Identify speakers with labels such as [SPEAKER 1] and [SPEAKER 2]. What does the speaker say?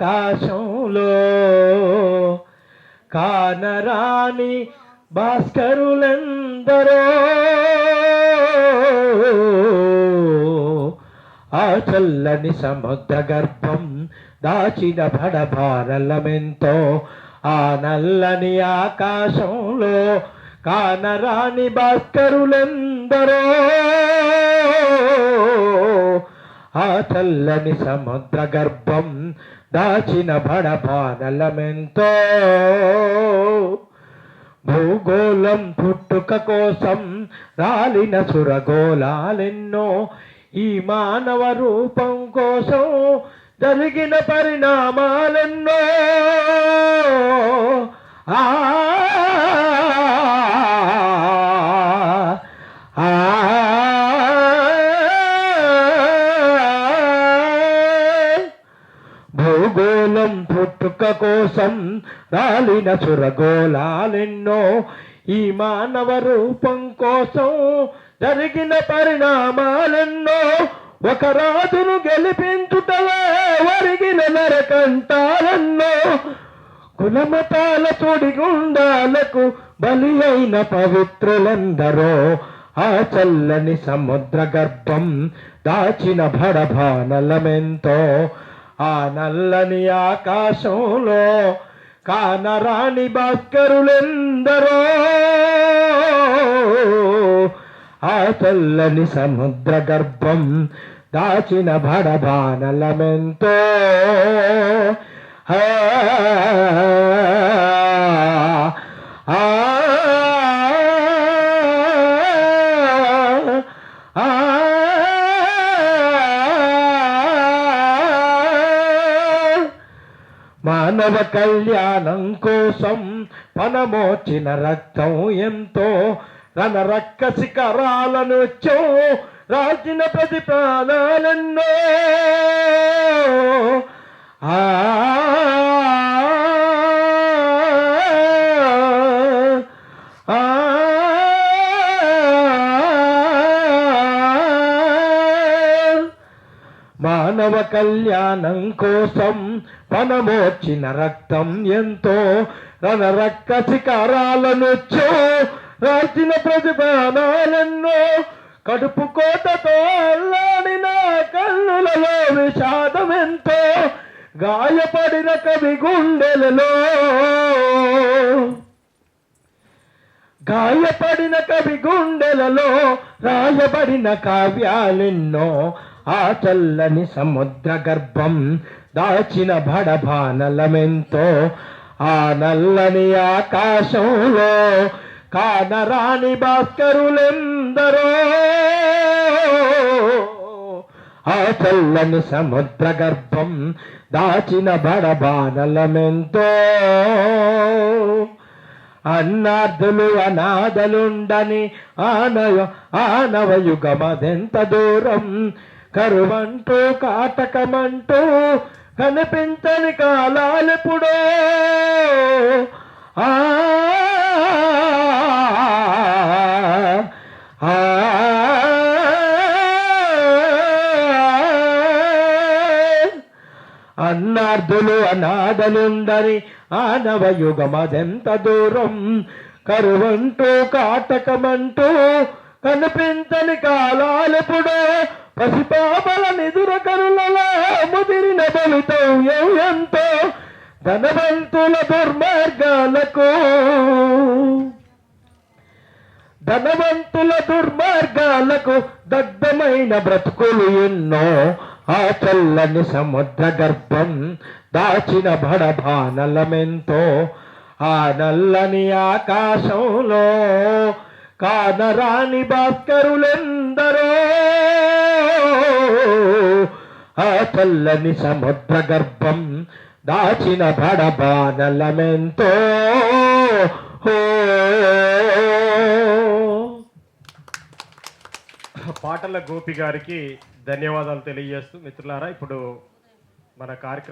[SPEAKER 1] ఆకాశంలో కానరాని భాస్కరులెందరో ఆ చల్లని సముద్ర గర్భం దాచిన బడబారలమెంతో ఆ నల్లని ఆకాశంలో కానరాని భాస్కరులెందరో ఆ చల్లని సముద్ర గర్భం దాచిన బడబారలమెంతో భూగోళం పుట్టుక కోసం రాలిన సురగోళాలెన్నో ఈ మానవ రూపం కోసం జరిగిన పరిణామాలెన్నో భూగోళం పుట్టుక కోసం రాలిన సురగోళాలెన్నో ఈ మానవ రూపం కోసం జరిగిన పరిణామాలెన్నో ఒక రాజును గెలిపించుటలే ఒరిగిన నరకంటాలెన్నో కులమతాల తొడిగుండాలకు బలి అయిన పవిత్రులందరో ఆ చల్లని సముద్ర గర్భం దాచిన బడబానలమెంతో ఆ నల్లని ఆకాశంలో కానరాని భాస్కరులెందరో ఆ చల్లని సముద్ర గర్భం దాచిన బడబానలమెంతో మానవ కళ్యాణం కోసం పనమోచిన రక్తం ఎంతో రణరక్క శిఖరాలను రాల్చిన ప్రతి ప్రాణాలెన్నో మానవ కళ్యాణం కోసం పనమోచిన రక్తం ఎంతో రణరక్క శిఖరాలను రాల్చిన ప్రతిభానాలెన్నో కడుపు కోతతో అల్లాడిన కన్నులలో విషాదమెంతో గాయపడిన కవి గుండెలలో రాయబడిన కావ్యాలెన్నో ఆ చల్లని సముద్ర గర్భం దాచిన బడబానలమెంతో ఆ నల్లని ఆకాశంలో కానరాని భాస్కరులెందరో ఆ చల్లని సముద్ర గర్భం దాచిన బడబానలమెంతో అన్నార్థులు అనాథలుండని ఆనవయుగమదెంత దూరం కరువంటూ కాటకమంటూ కనిపించని కాలాలెప్పుడో అన్నార్థులు అనాథలుండని ఆనవయుగమదెంత దూరం కరువంటూ కాటకమంటూ కనిపించని కాలాలెప్పుడో పసిపాపల నిదుర కరులలో ముదిరిన భవితవ్యం ఎంతో ధనవంతుల దుర్మార్గాలకు దగ్ధమైన బ్రతుకులు ఎన్నో ఆ చల్లని సముద్ర గర్భం దాచిన బడబానలమెంతో ఆ నల్లని ఆకాశంలో కానరాని భాస్కరులెందరో ఆ చల్లని సముద్ర గర్భం దాచిన బడబానలమెంతో
[SPEAKER 2] పాటల గోపి గారికి ధన్యవాదాలు తెలియజేస్తూ మిత్రులారా ఇప్పుడు మన కార్యక్రమం